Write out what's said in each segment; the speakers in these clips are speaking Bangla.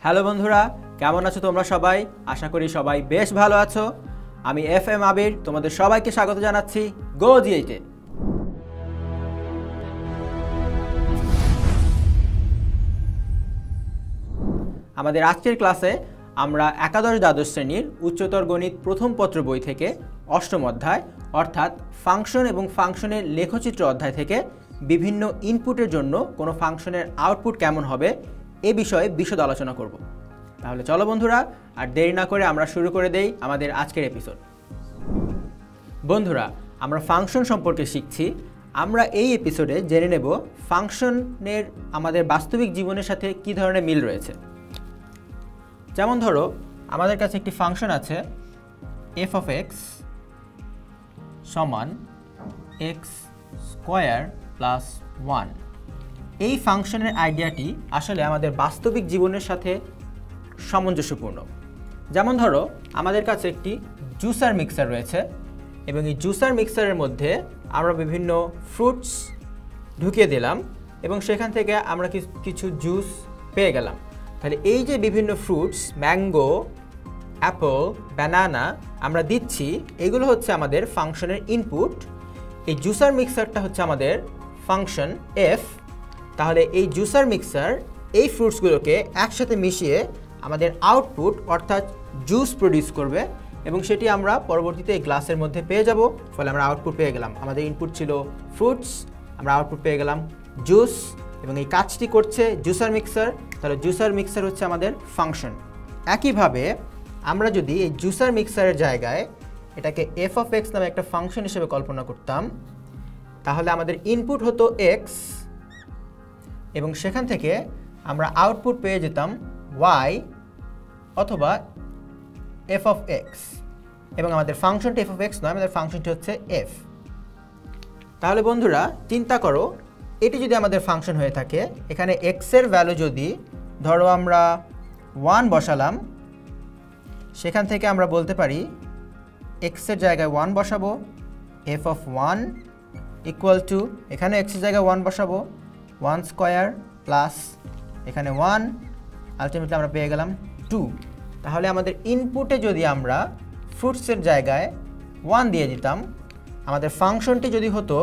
হ্যালো বন্ধুরা, কেমন আছো তোমরা সবাই? আশা করি সবাই বেশ ভালো আছো। আমি FM আবির তোমাদের সবাইকে স্বাগত জানাচ্ছি গো জি8-এ। আমাদের আজকের ক্লাসে আমরা একাদশ দ্বাদশ শ্রেণীর উচ্চতর গণিত প্রথম পত্র বই থেকে অষ্টম অধ্যায় অর্থাৎ ফাংশন এবং ফাংশনের লেখচিত্র অধ্যায় থেকে বিভিন্ন ইনপুটের জন্য কোনো ফাংশনের আউটপুট কেমন হবে এ বিষয়ে বিশদ আলোচনা করব। তাহলে চলো বন্ধুরা, আর দেরি না করে আমরা শুরু করে দেই আমাদের আজকের এপিসোড। বন্ধুরা, আমরা ফাংশন সম্পর্কে শিখছি। আমরা এই এপিসোডে জেনে নেব ফাংশনের আমাদের বাস্তবিক জীবনের সাথে কী ধরনের মিল রয়েছে। যেমন ধরো, আমাদের কাছে একটি ফাংশন আছে f of x সমান x স্কোয়ার প্লাস 1। এই ফাংশনের আইডিয়াটি আসলে আমাদের বাস্তবিক জীবনের সাথে সামঞ্জস্যপূর্ণ। যেমন ধরো, আমাদের কাছে একটি জুসার মিক্সার রয়েছে এবং এই জুসার মিক্সারের মধ্যে আমরা বিভিন্ন ফ্রুটস ঢুকিয়ে দিলাম এবং সেখান থেকে আমরা কিছু জুস পেয়ে গেলাম। তাহলে এই যে বিভিন্ন ফ্রুটস, ম্যাঙ্গো, অ্যাপল, ব্যানানা আমরা দিচ্ছি, এগুলো হচ্ছে আমাদের ফাংশনের ইনপুট। এই জুসার মিক্সারটা হচ্ছে আমাদের ফাংশন f। তাহলে এই জুসার মিক্সার এই ফ্রুটসগুলোকে একসাথে মিশিয়ে আমাদের আউটপুট অর্থাৎ জুস প্রডিউস করবে এবং সেটি আমরা পরবর্তীতে এই গ্লাসের মধ্যে পেয়ে যাব। ফলে আমরা আউটপুট পেয়ে গেলাম, আমাদের ইনপুট ছিল ফ্রুটস, আমরা আউটপুট পেয়ে গেলাম জুস, এবং এই কাজটি করছে জুসার মিক্সার। তাহলে জুসার মিক্সার হচ্ছে আমাদের ফাংশন। একইভাবে আমরা যদি এই জুসার মিক্সারের জায়গায় এটাকে f of x নামে একটা ফাংশন হিসেবে কল্পনা করতাম, তাহলে আমাদের ইনপুট হতো x এবং সেখান থেকে আমরা আউটপুট পেয়ে যেতাম y অথবা f of x, এবং আমাদের ফাংশনটি f of x নয়, আমাদের ফাংশনটি হচ্ছে f। তাহলে বন্ধুরা চিন্তা করো, এটি যদি আমাদের ফাংশন হয়ে থাকে, এখানে x এর ভ্যালু যদি ধরো আমরা 1 বসালাম, সেখান থেকে আমরা বলতে পারি x এর জায়গায় 1 বসাবো, f of 1 ইকুয়াল টু, এখানে x এর জায়গায় 1 বসাবো 1 স্কোয়ার প্লাস এখানে 1, আলটিমেটলি আমরা পেয়ে গেলাম 2। তাহলে আমাদের ইনপুটে যদি আমরা ফ্রুটসের জায়গায় 1 দিয়ে দিতাম, আমাদের ফাংশনটি যদি হতো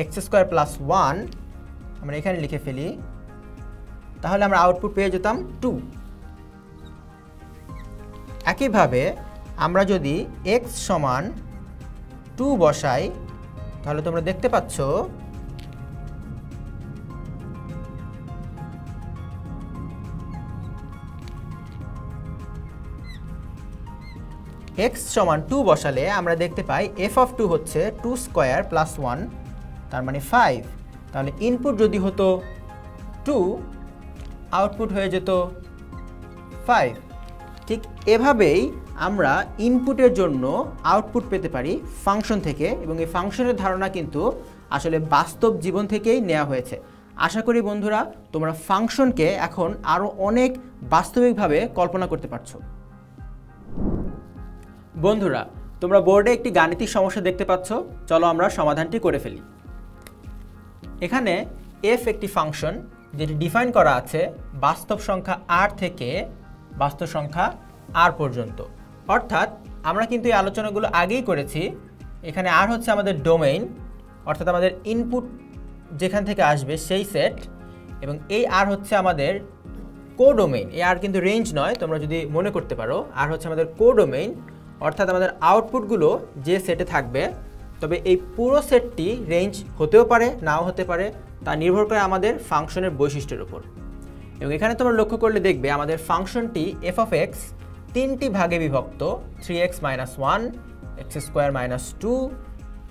x স্কোয়ার প্লাস 1, আমরা এখানে লিখে ফেলি, তাহলে আমরা আউটপুট পেয়ে যেতাম 2। একইভাবে আমরা যদি x সমান 2 বসাই, তাহলে তোমরা দেখতে পাচ্ছ x সমান 2 বসালে আমরা দেখতে পাই f of 2 হচ্ছে 2 স্কোয়ার প্লাস 1, তার মানে 5। তাহলে ইনপুট যদি হতো 2, আউটপুট হয়ে যেত 5। ঠিক এভাবেই আমরা ইনপুটের জন্য আউটপুট পেতে পারি ফাংশন থেকে, এবং এই ফাংশনের ধারণা কিন্তু আসলে বাস্তব জীবন থেকেই নেওয়া হয়েছে। আশা করি বন্ধুরা তোমরা ফাংশনকে এখন আরও অনেক বাস্তবিকভাবে কল্পনা করতে পারছো। বন্ধুরা, তোমরা বোর্ডে একটি গাণিতিক সমস্যা দেখতে পাচ্ছ। চলো আমরা সমাধানটি করে ফেলি। এখানে f একটি ফাংশন যেটি ডিফাইন করা আছে বাস্তব সংখ্যা r থেকে বাস্তব সংখ্যা r পর্যন্ত। অর্থাৎ আমরা কিন্তু এই আলোচনাগুলো আগেই করেছি। এখানে r হচ্ছে আমাদের ডোমেইন, অর্থাৎ আমাদের ইনপুট যেখান থেকে আসবে সেই সেট, এবং এই r হচ্ছে আমাদের কোডোমেইন। এই r কিন্তু রেঞ্জ নয়, তোমরা যদি মনে করতে পারো r হচ্ছে আমাদের কোডোমেইন, অর্থাৎ আমাদের আউটপুটগুলো যে সেটে থাকবে। তবে এই পুরো সেটটি রেঞ্জ হতেও পারে, নাও হতে পারে, তা নির্ভর করে আমাদের ফাংশনের বৈশিষ্ট্যের উপর। এবং এখানে তোমরা লক্ষ্য করলে দেখবে আমাদের ফাংশনটি f of x 3টি ভাগে বিভক্ত, 3x minus 1, x square minus 2,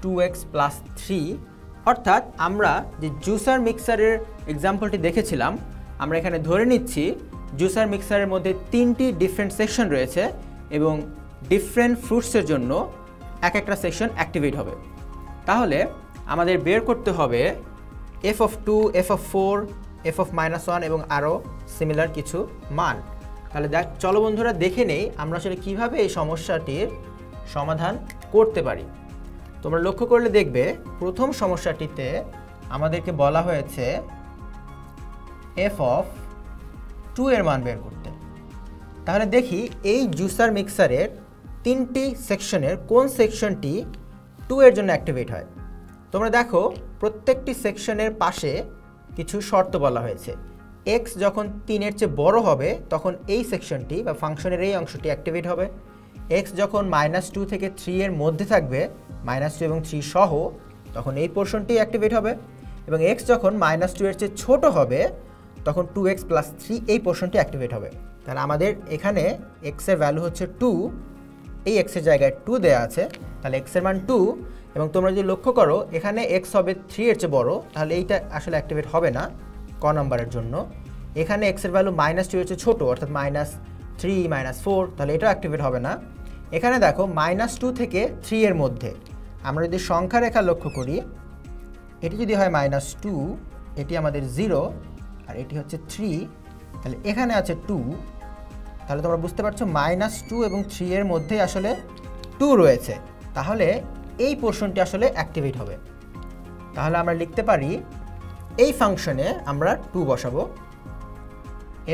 2x plus 3। অর্থাৎ আমরা যে জুসার মিক্সারের এক্সাম্পলটি দেখেছিলাম, আমরা এখানে ধরে নিচ্ছি জুসার মিক্সারের মধ্যে 3টি ডিফারেন্ট সেকশন রয়েছে এবং ডিফারেন্ট ফ্রুটসের জন্য এক একটা সেকশন অ্যাক্টিভেট হবে। তাহলে আমাদের বের করতে হবে f of 2, f of 4, f of minus 1 এবং আরও সিমিলার কিছু মান। তাহলে চলো বন্ধুরা দেখে নেই আমরা আসলে কীভাবে এই সমস্যাটির সমাধান করতে পারি। তোমরা লক্ষ্য করলে দেখবে প্রথম সমস্যাটিতে আমাদেরকে বলা হয়েছে f of 2 এর মান বের করতে। তাহলে দেখি এই জুসার মিক্সারের 3টি সেকশনের কোন সেকশনটি 2 এর জন্য অ্যাক্টিভেট হয়। তোমরা দেখো প্রত্যেকটি সেকশনের পাশে কিছু শর্ত বলা হয়েছে। x যখন 3 এর চেয়ে বড় হবে তখন এই সেকশনটি বা ফাংশনের এই অংশটি অ্যাক্টিভেট হবে। x যখন -2 থেকে 3 এর মধ্যে থাকবে, -2 এবং 3 সহ, তখন এই পোর্শনটি অ্যাক্টিভেট হবে। এবং x যখন -2 এর চেয়ে ছোট হবে তখন 2x + 3 এই পোর্শনটি অ্যাক্টিভেট হবে। তাহলে আমাদের এখানে x এর ভ্যালু হচ্ছে 2, এই x এর জায়গায় 2 দেয়া আছে, তাহলে x এর মান 2। এবং তোমরা যদি লক্ষ্য করো এখানে x হবে 3 এর চেয়ে বড়, তাহলে এইটা আসলে অ্যাক্টিভেট হবে না ক নাম্বারের জন্য। এখানে x এর ভ্যালু -2 এর চেয়ে ছোট, অর্থাৎ -3 -4, তাহলে এটাও অ্যাক্টিভেট হবে না। এখানে দেখো -2 থেকে 3 এর মধ্যে আমরা যদি সংখ্যা রেখা লক্ষ্য করি, এটি যদি হয় -2, এটি আমাদের 0 আর এটি হচ্ছে 3, তাহলে এখানে আছে 2। তাহলে তোমরা বুঝতে পারছো -2 এবং 3 এর মধ্যে আসলে 2 রয়েছে, তাহলে এই পোর্শনটি আসলে অ্যাক্টিভেট হবে। তাহলে আমরা লিখতে পারি এই ফাংশনে আমরা 2 বসাবো।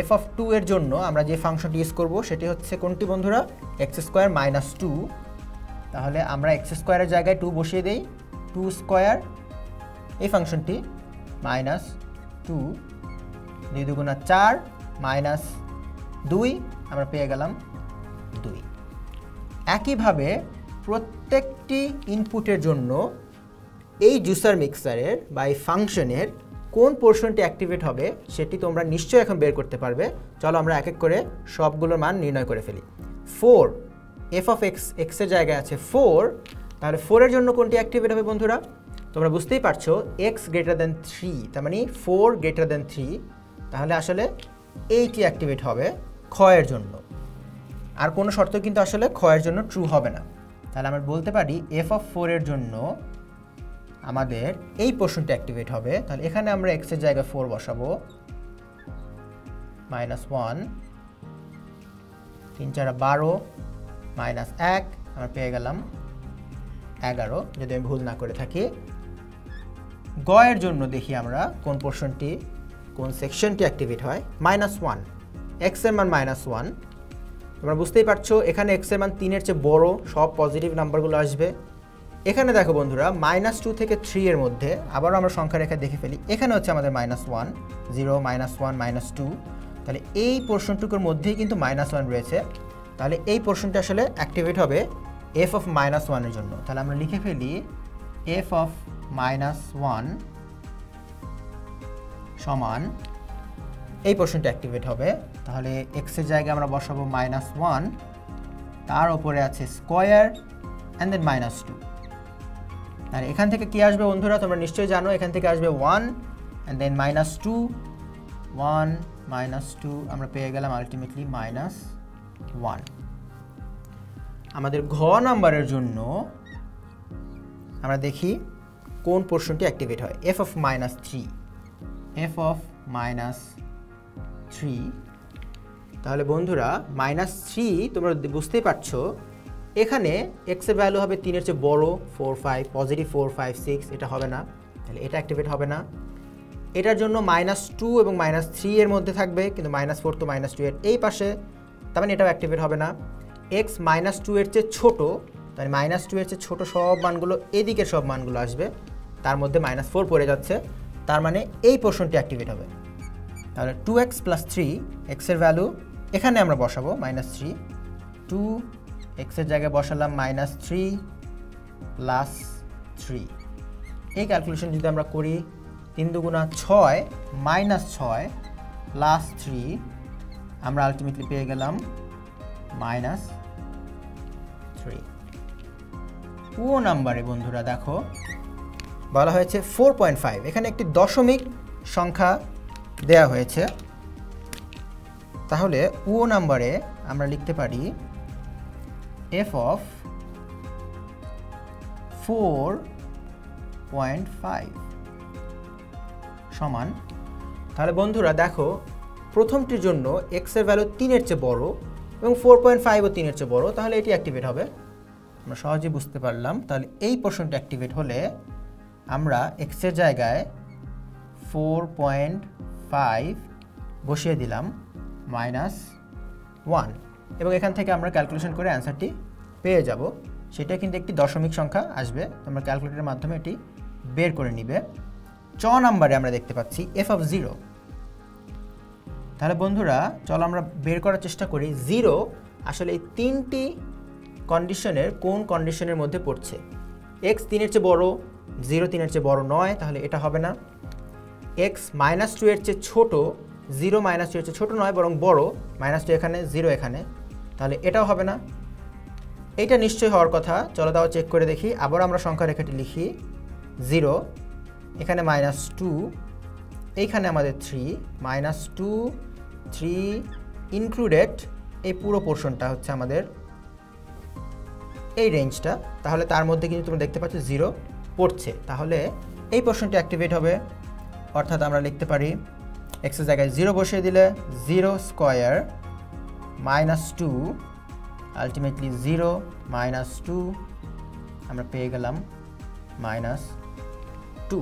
f(2) এর জন্য আমরা যে ফাংশনটি ইউজ করব সেটি হচ্ছে কোনটি বন্ধুরা? x² - 2। তাহলে আমরা x² এর জায়গায় 2 বসিয়ে দেই, 2² এই ফাংশনটি -2 2 দুগুণা 4 -2 আমরা পেয়ে গেলাম 2। একইভাবে প্রত্যেকটি ইনপুটের জন্য এই জুসার মিক্সারের বা এই ফাংশনের কোন পোর্শনটি অ্যাক্টিভেট হবে সেটি তোমরা নিশ্চয়ই এখন বের করতে পারবে। চলো আমরা এক এক করে সবগুলোর মান নির্ণয় করে ফেলি। 4 f(x) x এর জায়গায় আছে 4, তাহলে 4 এর জন্য কোনটি অ্যাক্টিভেট হবে বন্ধুরা? তোমরা বুঝতেই পারছো x > 3, তার মানে 4 > 3, তাহলে আসলে এইটি অ্যাক্টিভেট হবে খ এর জন্য। আর কোনো শর্ত কিন্তু আসলে খ এর জন্য ট্রু হবে না। তাহলে আমরা বলতে পারি f(4) এর জন্য আমাদের এই পোর্শনটি অ্যাক্টিভেট হবে। তাহলে এখানে আমরা x এর জায়গায় 4 বসাবো, -1 3 4 12 -1 আমরা পেয়ে গেলাম 11, যদি আমি ভুল না করে থাকি। গ এর জন্য দেখি আমরা কোন পোর্শনটি, কোন সেকশনটি অ্যাক্টিভেট হয়। -1, x এর মান -1। তোমরা বুঝতেই পারছো এখানে x এর মান 3 এর চেয়ে বড়, সব পজিটিভ নাম্বারগুলো আসবে। এখানে দেখো বন্ধুরা -2 থেকে 3 এর মধ্যে আবারও আমরা সংখ্যা রেখা দেখে ফেলি, এখানে হচ্ছে আমাদের -1 0 -1 -2, তাহলে এই পোর্শনটুকুর মধ্যেই কিন্তু -1 রয়েছে। তাহলে এই পোর্শনটা আসলে অ্যাক্টিভেট হবে f(-1) এর জন্য। তাহলে আমরা লিখে ফেলি f(-1) সমান এই পোর্শনটা অ্যাক্টিভেট হবে। তাহলে x এর জায়গায় আমরা বসাবো -1, তার উপরে আছে স্কয়ার অ্যান্ড দেন -2। আর এখান থেকে কি আসবে বন্ধুরা? তোমরা নিশ্চয়ই জানো এখান থেকে আসবে 1 অ্যান্ড দেন -2, 1 -2 আমরা পেয়ে গেলাম আলটিমেটলি -1। আমাদের ঘ নাম্বারের জন্য আমরা দেখি কোন পোর্শনটি অ্যাক্টিভেট হয়। f(-3) f(-3), তাহলে বন্ধুরা -3 তোমরা বুঝতেই পারছো এখানে x এর ভ্যালু হবে 3 এর চেয়ে বড়, 4 5 পজিটিভ 4 5 6, এটা হবে না, তাহলে এটা অ্যাক্টিভেট হবে না। এটার জন্য -2 এবং -3 এর মধ্যে থাকবে, কিন্তু -4 তো -2 এর এই পাশে, তার মানে এটাও অ্যাক্টিভেট হবে না। x -2 এর চেয়ে ছোট, তাই -2 এর চেয়ে ছোট সব মানগুলো এদিকের সব মানগুলো আসবে, তার মধ্যে -4 পড়ে যাচ্ছে, তার মানে এই পোর্শনটি অ্যাক্টিভেট হবে। তাহলে 2x + 3, x এর ভ্যালু এখানে আমরা বসাবো -3, 2 x এর জায়গায় বসালাম -3 + 3। এই ক্যালকুলেশন যদি আমরা করি 3 দুগুণা 6 -6 + 3, আমরা আলটিমেটলি পেয়ে গেলাম -3। ও নাম্বারে বন্ধুরা দেখো বলা হয়েছে 4.5, এখানে একটি দশমিক সংখ্যা দেয়া হয়েছে। তাহলে ও নাম্বারে আমরা লিখতে পারি f(4.5) সমান, তাহলে বন্ধুরা দেখো প্রথমটির জন্য x এর ভ্যালু 3 এর চেয়ে বড় এবং 4.5 ও 3 এর চেয়ে বড়, তাহলে এটি অ্যাক্টিভেট হবে। আমরা সহজেই বুঝতে পারলাম। তাহলে এই পোর্শনটা অ্যাক্টিভেট হলে আমরা x এর জায়গায় 4.5 বসিয়ে দিলাম -1। এবং এখান থেকে আমরা ক্যালকুলেশন করে অ্যান্সারটি পেয়ে যাব। সেটা কিন্তু একটি দশমিক সংখ্যা আসবে, তোমরা ক্যালকুলেটরের মাধ্যমে এটি বের করে নিবে। চ নাম্বারে আমরা দেখতে পাচ্ছি এফ অফ 0। তাহলে বন্ধুরা চলো আমরা বের করার চেষ্টা করি 0 আসলে এই তিনটি কন্ডিশনের কোন কন্ডিশনের মধ্যে পড়ছে। x 3-এর চেয়ে বড়, 0 3-এর চেয়ে বড় নয়, তাহলে এটা হবে না। x -2 এর চেয়ে ছোট, 0 -2 এর চেয়ে ছোট নয় বরং বড়, -2 এখানে 0 এখানে, তাহলে এটাও হবে না। এইটা নিশ্চয়ই হওয়ার কথা, চলো তাও চেক করে দেখি। আবার আমরা সংখ্যা রেখাটি লিখি 0, এখানে -2, এইখানে আমাদের 3, -2 3 ইনক্লুডেড এই পুরো পোর্শনটা হচ্ছে আমাদের এই রেঞ্জটা, তাহলে তার মধ্যে কিন্তু তোমরা দেখতে পাচ্ছ 0 পড়ছে, তাহলে এই পোর্শনটি অ্যাক্টিভেট হবে। অর্থাৎ আমরা লিখতে পারি x এর জায়গায় 0 বসিয়ে দিলে 0 স্কোয়ার -2 আলটিমেটলি 0 -2 আমরা পেয়ে গেলাম -2।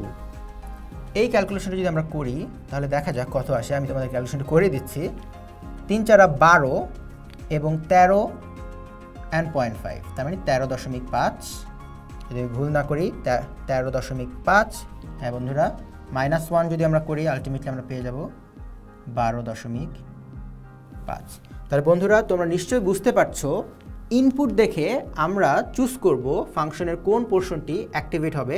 এই ক্যালকুলেশনটা যদি আমরা করি তাহলে দেখা যাক কত আসে। আমি তোমাদের ক্যালকুলেশনটা করে দিচ্ছি। 3 4 12 এবং 13 and 0.5, তার মানে 13.5। যদি ভুল না করি 13.5। হ্যাঁ বন্ধুরা, -1 যদি আমরা করি আলটিমেটলি আমরা পেয়ে যাব 12.5। তাহলে বন্ধুরা তোমরা নিশ্চয়ই বুঝতে পারছো ইনপুট দেখে আমরা চুজ করব ফাংশনের কোন পোর্শনটি অ্যাক্টিভেট হবে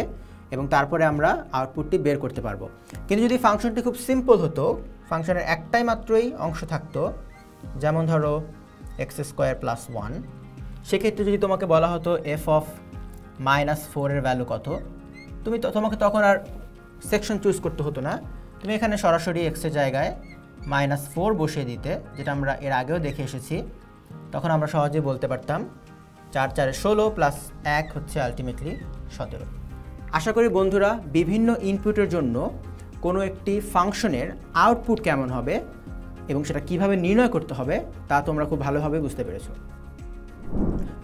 এবং তারপরে আমরা আউটপুটটি বের করতে পারবো। কিন্তু যদি ফাংশনটি খুব সিম্পল হতো, ফাংশনের একটাই মাত্রই অংশ থাকতো, যেমন ধরো x² + 1, সেক্ষেত্রে যদি তোমাকে বলা হতো f অফ -4 এর ভ্যালু কত, তোমাকে তখন আর সেকশন চুজ করতে হতো না, তুমি এখানে সরাসরি x এর জায়গায় -4 বসিয়ে দিতে, যেটা আমরা এর আগেও দেখে এসেছি। তখন আমরা সহজেই বলতে পারতাম 4 4 16 + 1 হচ্ছে আলটিমেটলি 17। আশা করি বন্ধুরা বিভিন্ন ইনপুটের জন্য কোনো একটি ফাংশনের আউটপুট কেমন হবে এবং সেটা কিভাবে নির্ণয় করতে হবে তা তোমরা খুব ভালোভাবে বুঝতে পেরেছো।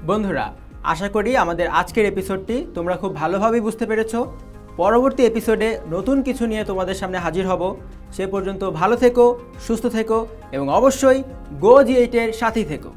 বন্ধুরা আশা করি আমাদের আজকের এপিসোডটি তোমরা খুব ভালোভাবেই বুঝতে পেরেছো। পরবর্তী এপিসোডে নতুন কিছু নিয়ে তোমাদের সামনে হাজির হব। সে পর্যন্ত ভালো থেকো, সুস্থ থেকো এবং অবশ্যই Go G8 এর সাথেই থেকো।